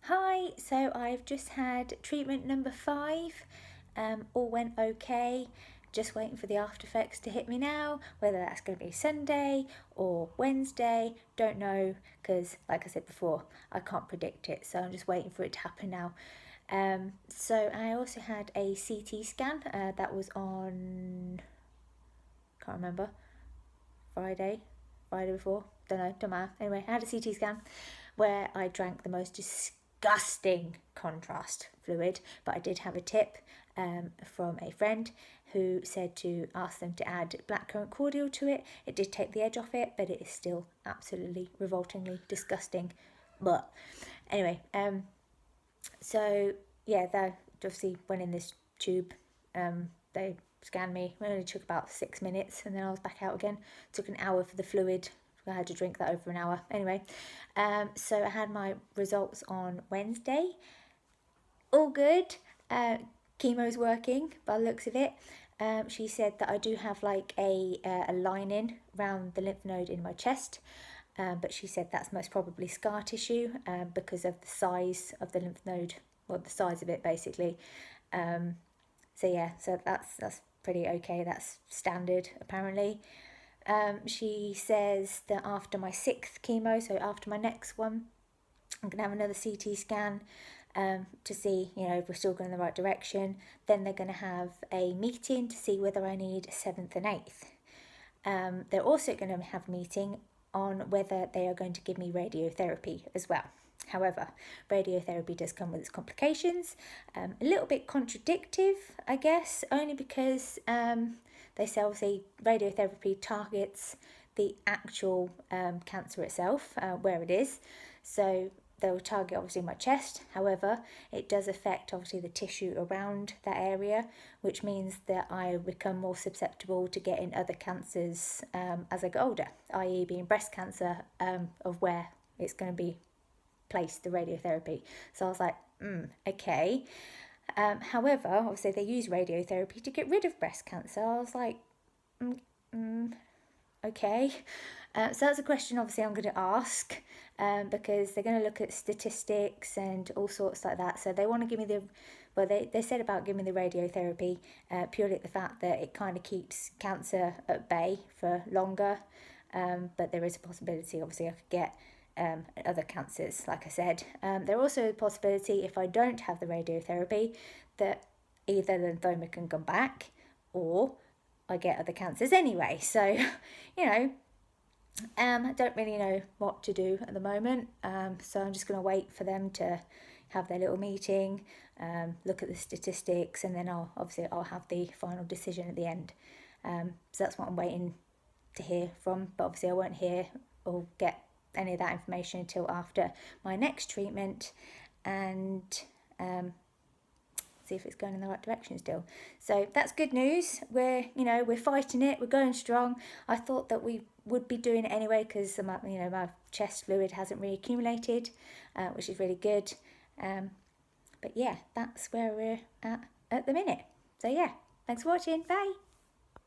Hi, so I've just had treatment number 5. All went okay. Just waiting for the after effects to hit me now. Whether that's going to be Sunday or Wednesday, don't know, because like I said before, I can't predict it. So I'm just waiting for it to happen now. So I also had a CT scan that was on, can't remember, Friday before, don't know, don't matter. Anyway, I had a CT scan where I drank the most disgusting contrast fluid, but I did have a tip from a friend who said to ask them to add blackcurrant cordial to it. It did take the edge off it, but it is still absolutely revoltingly disgusting. But anyway, so yeah, they obviously went in this tube. They scanned me. It only took about 6 minutes, and then I was back out again. It took an hour for the fluid. I had to drink that over an hour. Anyway, so I had my results on Wednesday. All good. Chemo's working by the looks of it. She said that I do have like a lining around the lymph node in my chest. But she said that's most probably scar tissue because of the size of the lymph node, or the size of it basically. So yeah, so that's pretty okay. That's standard apparently. She says that after my 6th chemo, so after my next one, I'm gonna have another CT scan to see, if we're still going in the right direction. Then they're going to have a meeting to see whether I need 7th and 8th. They're also going to have a meeting on whether they are going to give me radiotherapy as well. However, radiotherapy does come with its complications. A little bit contradictive, I guess, only because they say obviously radiotherapy targets the actual cancer itself, where it is. So they'll target obviously my chest. However, it does affect obviously the tissue around that area, which means that I become more susceptible to getting other cancers as I get older, i.e. being breast cancer, of where it's going to be placed, the radiotherapy. So I was like, okay. However, obviously they use radiotherapy to get rid of breast cancer. I was like, okay. So that's a question obviously I'm going to ask because they're going to look at statistics and all sorts like that. So they want to give me they said about giving me the radiotherapy purely at the fact that it kind of keeps cancer at bay for longer. But there is a possibility obviously I could get other cancers, like I said. There also a possibility if I don't have the radiotherapy that either lymphoma can come back or I get other cancers anyway. So, I don't really know what to do at the moment. So I'm just going to wait for them to have their little meeting, look at the statistics, and then I'll have the final decision at the end. So that's what I'm waiting to hear from. But obviously I won't hear or get any of that information until after my next treatment, and see if it's going in the right direction still. So that's good news. We're fighting it. We're going strong. I thought that we would be doing it anyway because my chest fluid hasn't really accumulated, which is really good. But yeah, that's where we're at the minute. So yeah, thanks for watching. Bye.